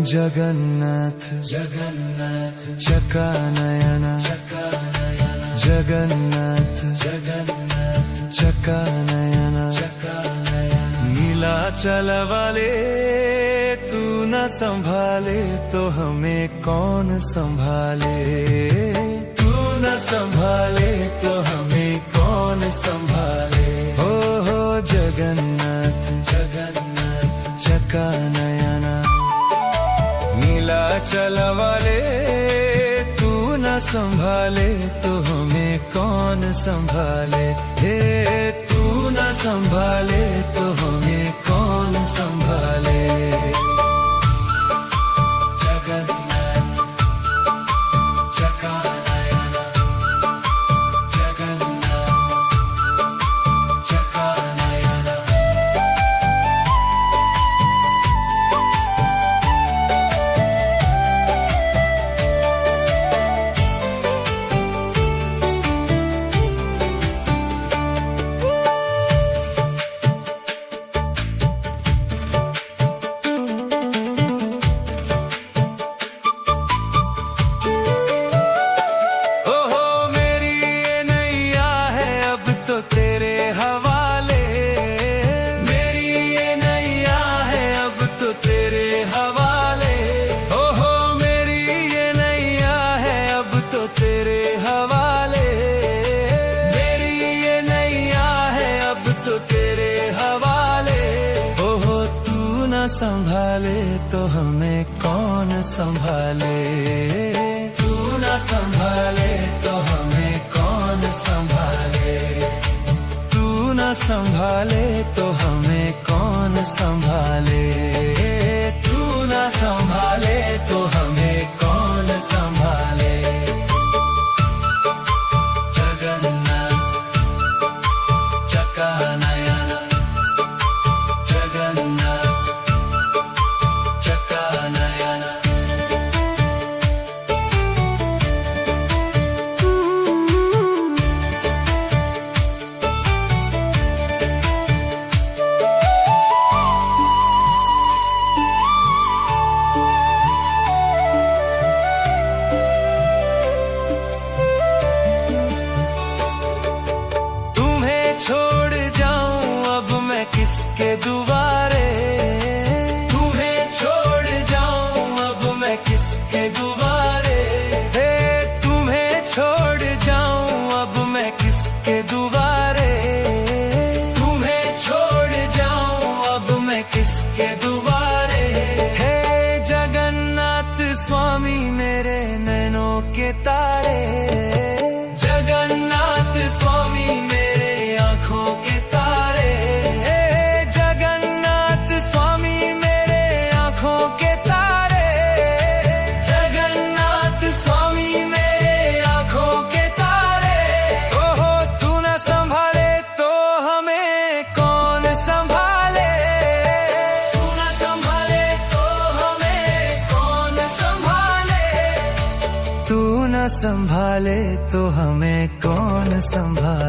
जगन्नाथ जगन्नाथ चकानयन जगन्नाथ जगन्नाथ चकानयन नीलाचल वाले तू न संभाले तो हमें कौन संभाले। तू न संभाले तो हमें कौन संभाले। हो जगन्नाथ जगन्नाथ चकानयन नीलाचल वाले तू न संभाले तो हमें कौन संभाले। हे तू न संभाले तो हमें कौन संभाले। जगन्नाथ चकानयन जगन्नाथ चकानयन संभाले तो हमें कौन संभाले। तू न संभाले तो हमें कौन संभाले। तू न संभाले तो हमें कौन संभाले। तू न संभाले तो हमें कौन संभाले। जगन्नाथ चकानयन जगन्नाथ किसके दुबारे। तुम्हें छोड़ जाऊं अब मैं किसके दुबारे। हे तुम्हें छोड़ जाऊं अब मैं किसके दुबारे। तुम्हें छोड़ जाऊं अब मैं किसके दुबारे। हे जगन्नाथ स्वामी मेरे नैनों के तारे। जगन्नाथ स्वामी मेरे आँखों के तारे। तू न संभाले तो हमें कौन संभाले।